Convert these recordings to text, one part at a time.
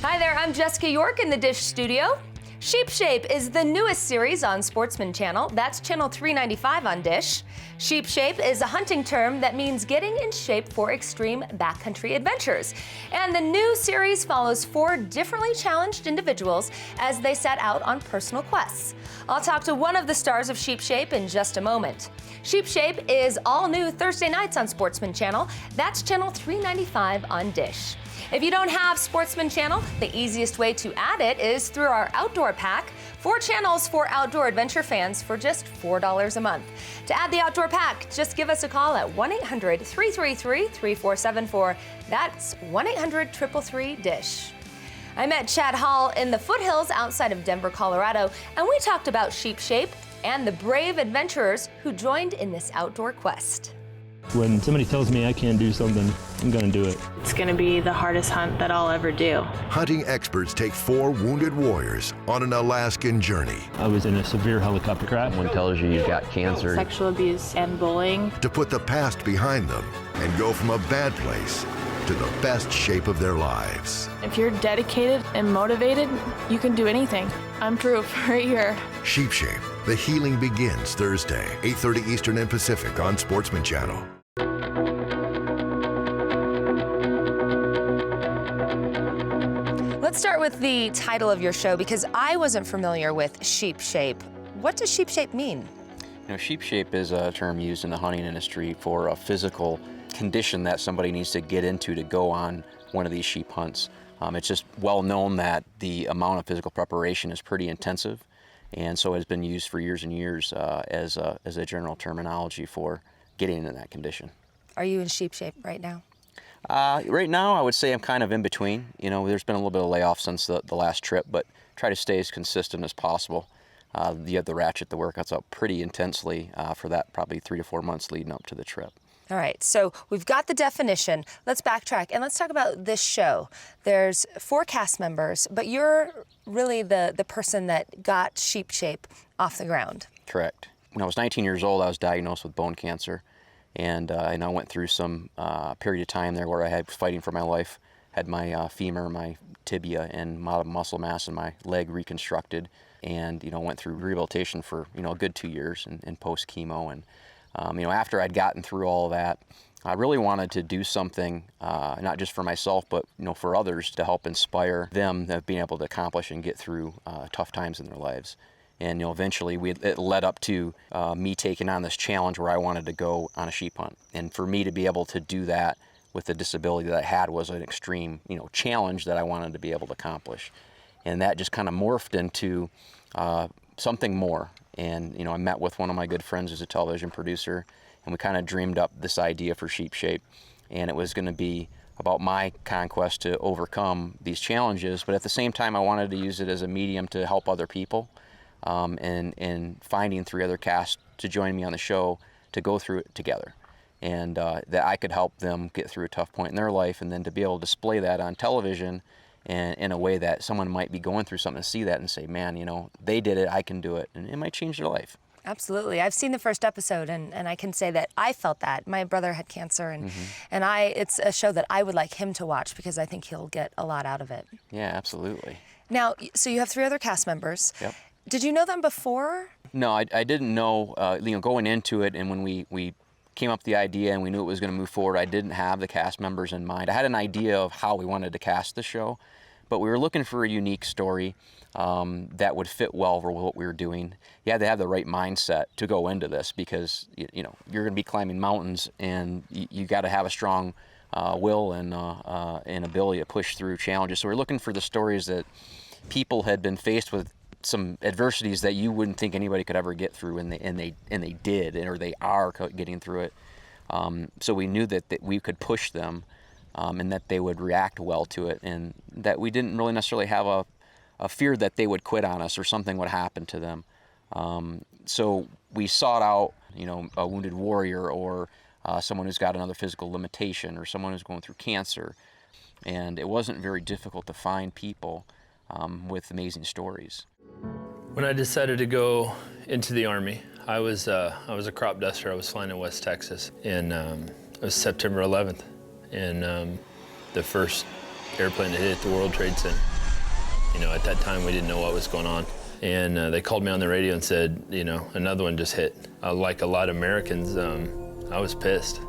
Hi there, I'm Jessica York in the Dish Studio. Sheep Shape is the newest series on Sportsman Channel. That's channel 395 on Dish. Sheep Shape is a hunting term that means getting in shape for extreme backcountry adventures. And the new series follows 4 differently challenged individuals as they set out on personal quests. I'll talk to one of the stars of Sheep Shape in just a moment. Sheep Shape is all new Thursday nights on Sportsman Channel. That's channel 395 on Dish. If you don't have Sportsman Channel, the easiest way to add it is through our Outdoor Pack. 4 channels for outdoor adventure fans for just $4 a month. To add the Outdoor Pack, just give us a call at 1-800-333-3474. That's 1-800-333-DISH. I met Chad Hall in the foothills outside of Denver, Colorado, and we talked about Sheep Shape and the brave adventurers who joined in this outdoor quest. When somebody tells me I can't do something, I'm gonna do it. It's gonna be the hardest hunt that I'll ever do. Hunting experts take 4 wounded warriors on an Alaskan journey. I was in a severe helicopter crash. Someone tells you you've got cancer. Sexual abuse and bullying. To put the past behind them and go from a bad place to the best shape of their lives. If you're dedicated and motivated, you can do anything. I'm proof right here. Sheep Shape. The healing begins Thursday, 8:30 Eastern and Pacific on Sportsman Channel. Let's start with the title of your show because I wasn't familiar with Sheep Shape. What does Sheep Shape mean? You know, sheep shape is a term used in the hunting industry for a physical condition that somebody needs to get into to go on one of these sheep hunts. It's just well known that the amount of physical preparation is pretty intensive, and so it's been used for years and years as a general terminology for getting into that condition. Are you in Sheep Shape right now? Right now, I would say I'm kind of in between. You know, there's been a little bit of layoff since the last trip, but try to stay as consistent as possible. You have to ratchet the workouts up pretty intensely for that probably 3 to 4 months leading up to the trip. All right, so we've got the definition. Let's backtrack and let's talk about this show. There's 4 cast members, but you're really the person that got Sheep Shape off the ground. Correct. When I was 19 years old, I was diagnosed with bone cancer. And I went through some period of time there where I had fighting for my life, had my femur, my tibia, and a lot of muscle mass in my leg reconstructed, and went through rehabilitation for a good 2 years and post chemo. And after I'd gotten through all of that, I really wanted to do something not just for myself, but for others to help inspire them of being able to accomplish and get through tough times in their lives. And eventually it led up to me taking on this challenge where I wanted to go on a sheep hunt. And for me to be able to do that with the disability that I had was an extreme challenge that I wanted to be able to accomplish. And that just kind of morphed into something more. And I met with one of my good friends who's a television producer, and we kind of dreamed up this idea for Sheep Shape. And it was going to be about my conquest to overcome these challenges, but at the same time I wanted to use it as a medium to help other people. And finding 3 other casts to join me on the show to go through it together, and that I could help them get through a tough point in their life, and then to be able to display that on television and in a way that someone might be going through something, to see that and say, man, they did it, I can do it, and it might change their life. Absolutely. I've seen the first episode, and I can say that I felt that. My brother had cancer, and it's a show that I would like him to watch because I think he'll get a lot out of it. Yeah, absolutely. Now, so you have 3 other cast members. Yep. Did you know them before? No, I didn't know, going into it, and when we came up with the idea and we knew it was going to move forward, I didn't have the cast members in mind. I had an idea of how we wanted to cast the show, but we were looking for a unique story that would fit well for what we were doing. You had to have the right mindset to go into this because, you're going to be climbing mountains, and you got to have a strong will and ability to push through challenges. So we're looking for the stories that people had been faced with some adversities that you wouldn't think anybody could ever get through, and they did, or they are getting through it. So we knew that we could push them, and that they would react well to it, and that we didn't really necessarily have a fear that they would quit on us or something would happen to them. So we sought out, a wounded warrior, or someone who's got another physical limitation, or someone who's going through cancer, and it wasn't very difficult to find people with amazing stories. When I decided to go into the Army, I was a crop duster. I was flying in West Texas, and it was September 11th. And the first airplane had hit the World Trade Center. You know, at that time we didn't know what was going on. And they called me on the radio and said, you know, another one just hit. Like a lot of Americans, I was pissed.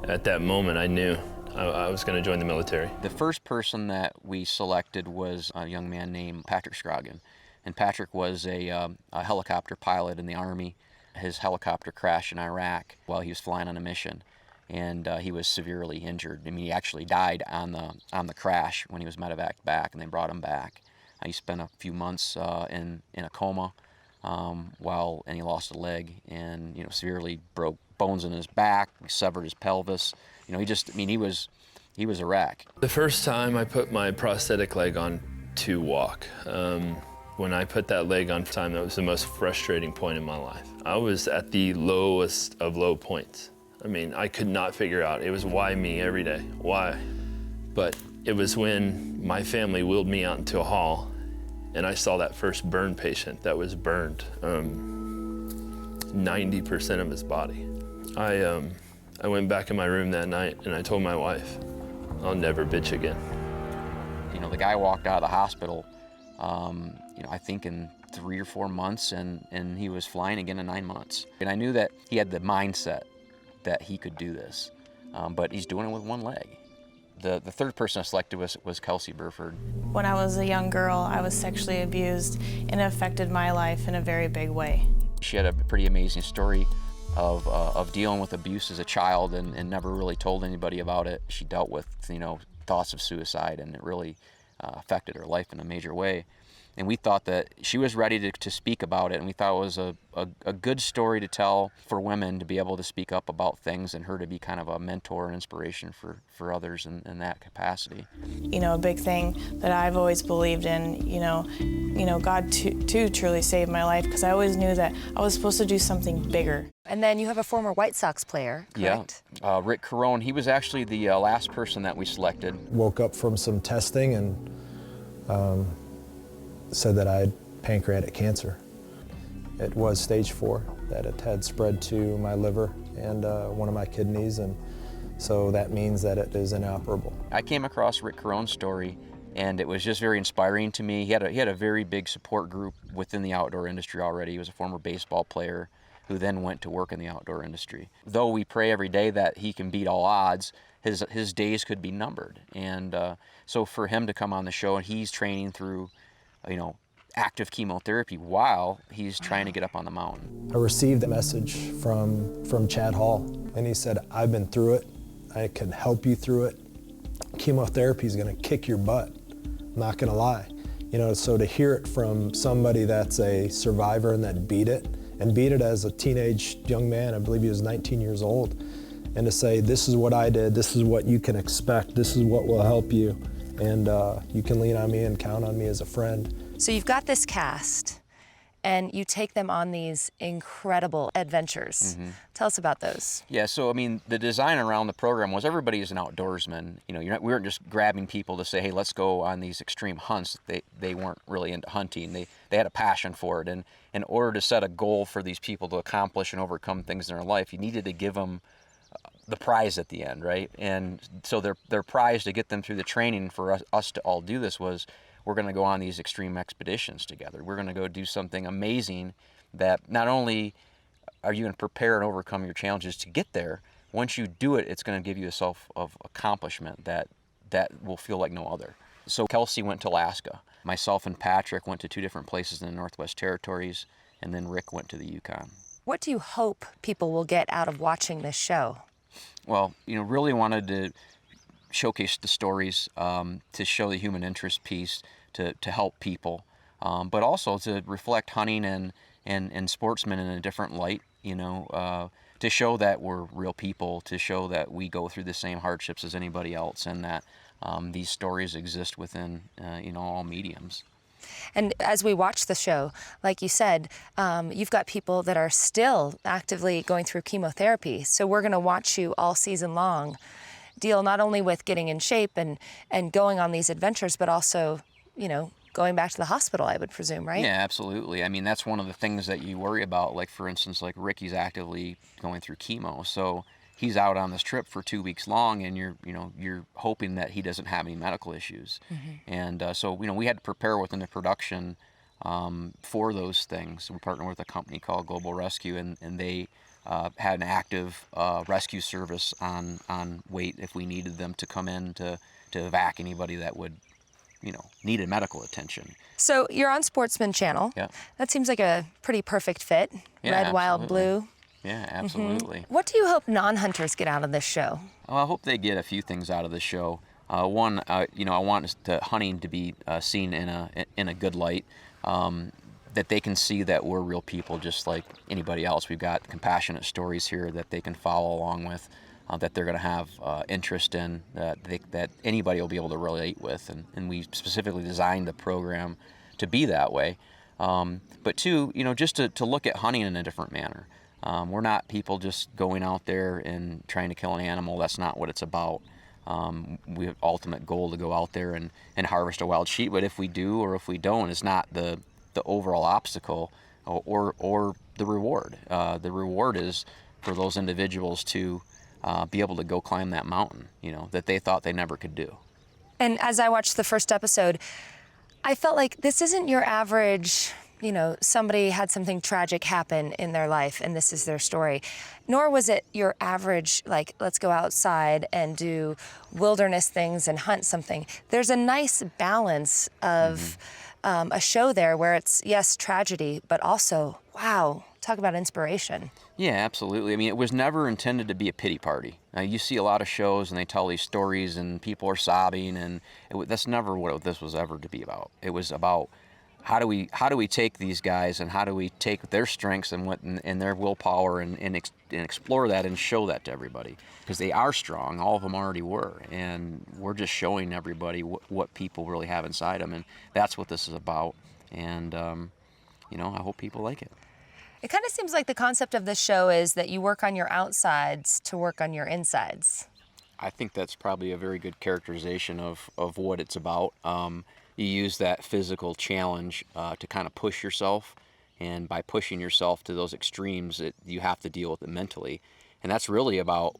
At that moment, I knew I was going to join the military. The first person that we selected was a young man named Patrick Scroggin. And Patrick was a helicopter pilot in the Army. His helicopter crashed in Iraq while he was flying on a mission. And he was severely injured. I mean, he actually died on the crash when he was medevaced back, and they brought him back. He spent a few months in a coma, and he lost a leg, and severely broke bones in his back, severed his pelvis. He was a wreck. The first time I put my prosthetic leg on to walk, when I put that leg on time, that was the most frustrating point in my life. I was at the lowest of low points. I mean, I could not figure out. It was why me every day, why? But it was when my family wheeled me out into a hall and I saw that first burn patient that was burned, 90% of his body. I went back in my room that night and I told my wife, I'll never bitch again. The guy walked out of the hospital, I think in 3 or 4 months, and he was flying again in 9 months. And I knew that he had the mindset that he could do this, but he's doing it with one leg. The third person I selected was Kelsey Burford. When I was a young girl, I was sexually abused, and it affected my life in a very big way. She had a pretty amazing story of dealing with abuse as a child and never really told anybody about it. She dealt with thoughts of suicide, and it really affected her life in a major way. And we thought that she was ready to speak about it, and we thought it was a good story to tell for women to be able to speak up about things, and her to be kind of a mentor and inspiration for others in that capacity. A big thing that I've always believed in, God too truly saved my life, because I always knew that I was supposed to do something bigger. And then you have a former White Sox player, correct? Yeah, Rick Carone. He was actually the last person that we selected. Woke up from some testing and said that I had pancreatic cancer. It was stage 4, that it had spread to my liver and one of my kidneys, and so that means that it is inoperable. I came across Rick Carone's story, and it was just very inspiring to me. He had a very big support group within the outdoor industry already. He was a former baseball player who then went to work in the outdoor industry. Though we pray every day that he can beat all odds, his days could be numbered. And so for him to come on the show, and he's training through active chemotherapy while he's trying to get up on the mountain. I received a message from Chad Hall, and he said, I've been through it. I can help you through it. Chemotherapy is gonna kick your butt. I'm not gonna lie. So to hear it from somebody that's a survivor and that beat it as a teenage young man, I believe he was 19 years old, and to say, this is what I did, this is what you can expect, this is what will help you, and you can lean on me and count on me as a friend. So you've got this cast, and you take them on these incredible adventures. Mm-hmm. Tell us about those. Yeah, so the design around the program was everybody is an outdoorsman. We weren't just grabbing people to say, hey, let's go on these extreme hunts. They weren't really into hunting. They had a passion for it, and in order to set a goal for these people to accomplish and overcome things in their life, you needed to give them the prize at the end, right? And so their prize to get them through the training for us to all do this was, we're going to go on these extreme expeditions together. We're going to go do something amazing that not only are you going to prepare and overcome your challenges to get there, once you do it, it's going to give you a self of accomplishment that will feel like no other. So Kelsey went to Alaska. Myself and Patrick went to 2 different places in the Northwest Territories, and then Rick went to the Yukon. What do you hope people will get out of watching this show? Well, really wanted to showcase the stories, to show the human interest piece, to help people, but also to reflect hunting and sportsmen in a different light, to show that we're real people, to show that we go through the same hardships as anybody else, and that these stories exist within all mediums. And as we watch the show, like you said, you've got people that are still actively going through chemotherapy. So we're going to watch you all season long deal not only with getting in shape and going on these adventures, but also, going back to the hospital, I would presume, right? Yeah, absolutely. I mean, that's one of the things that you worry about. Like, for instance, like Ricky's actively going through chemo. So he's out on this trip for 2 weeks long, and you're hoping that he doesn't have any medical issues. And so we had to prepare within the production for those things. We partnered with a company called Global Rescue, and they had an active rescue service on wait if we needed them to come in to evac anybody that would needed medical attention. So you're on Sportsman Channel. Yeah. That seems like a pretty perfect fit. Yeah, Red, wild, absolutely. blue. Yeah, absolutely. What do you hope non-hunters get out of this show? Well, I hope they get a few things out of the show. One, I want hunting to be seen in a good light. That they can see that we're real people just like anybody else. We've got compassionate stories here that they can follow along with, that they're going to have interest in, that anybody will be able to relate with. And we specifically designed the program to be that way. But two, just to look at hunting in a different manner. We're not people just going out there and trying to kill an animal. That's not what it's about. We have ultimate goal to go out there and harvest a wild sheep. But if we do or if we don't, it's not the overall obstacle or the reward. The reward is for those individuals to be able to go climb that mountain, that they thought they never could do. And as I watched the first episode, I felt like this isn't your average, somebody had something tragic happen in their life and this is their story. Nor was it your average, like, let's go outside and do wilderness things and hunt something. There's a nice balance of a show there where it's, yes, tragedy, but also, wow, talk about inspiration. Yeah, absolutely. I mean, it was never intended to be a pity party. Now, you see a lot of shows and they tell these stories and people are sobbing, and that's never what this was ever to be about. It was about how do we take these guys and how do we take their strengths and their willpower and explore that and show that to everybody, because they are strong. All of them already were, and we're just showing everybody what people really have inside them, and that's what this is about. And I hope people like it. It kind of seems like the concept of this show is that you work on your outsides to work on your insides. I think that's probably a very good characterization of what it's about. You use that physical challenge to kind of push yourself, and by pushing yourself to those extremes, you have to deal with it mentally. And that's really about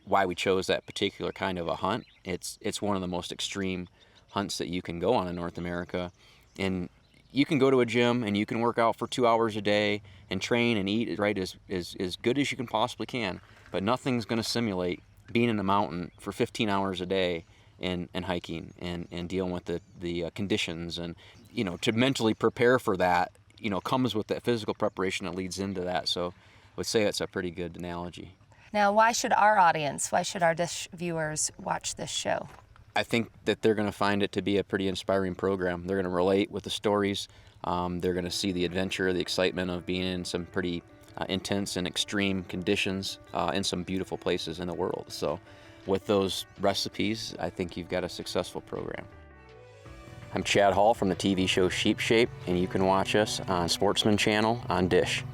why we chose that particular kind of a hunt. It's one of the most extreme hunts that you can go on in North America. And you can go to a gym and you can work out for 2 hours a day and train and eat right as good as you can possibly can, but nothing's going to simulate being in a mountain for 15 hours a day and hiking and dealing with the conditions. And to mentally prepare for that comes with that physical preparation that leads into that. So I would say it's a pretty good analogy. Now, why should our Dish viewers watch this show? I think that they're going to find it to be a pretty inspiring program. They're going to relate with the stories. They're going to see the adventure, the excitement of being in some pretty intense and extreme conditions in some beautiful places in the world. So with those recipes, I think you've got a successful program. I'm Chad Hall from the TV show Sheep Shape, and you can watch us on Sportsman Channel on Dish.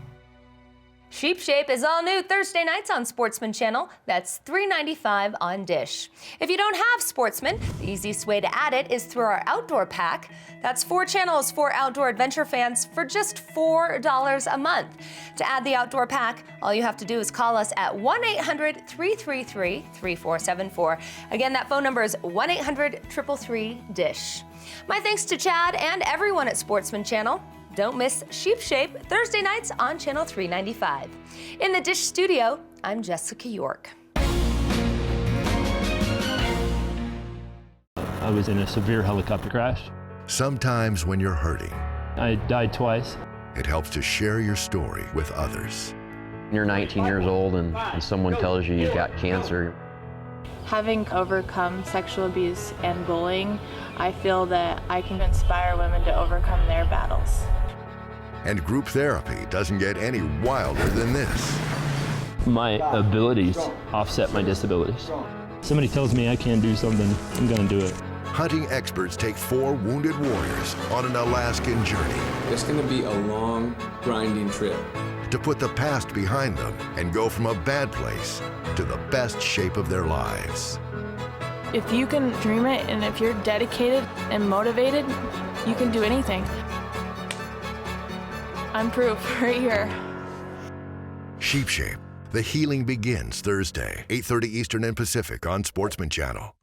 Sheep Shape is all new Thursday nights on Sportsman Channel. That's $3.95 on Dish. If you don't have Sportsman, the easiest way to add it is through our outdoor pack. That's 4 channels for outdoor adventure fans for just $4 a month. To add the outdoor pack, all you have to do is call us at 1-800-333-3474. Again, that phone number is 1-800-333-DISH. My thanks to Chad and everyone at Sportsman Channel. Don't miss Sheep Shape Thursday nights on Channel 395. In the Dish studio, I'm Jessica York. I was in a severe helicopter crash. Sometimes when you're hurting, I died twice. it helps to share your story with others. You're 19 years old and someone tells you you've got cancer. Having overcome sexual abuse and bullying, I feel that I can inspire women to overcome their battles. And group therapy doesn't get any wilder than this. My abilities offset my disabilities. Somebody tells me I can't do something, I'm gonna do it. Hunting experts take 4 wounded warriors on an Alaskan journey It's going to be a long, grinding trip. to put the past behind them and go from a bad place to the best shape of their lives. If you can dream it and if you're dedicated and motivated, you can do anything. I'm proof right here. Sheep Shape, The Healing Begins Thursday, 8:30 Eastern and Pacific on Sportsman Channel.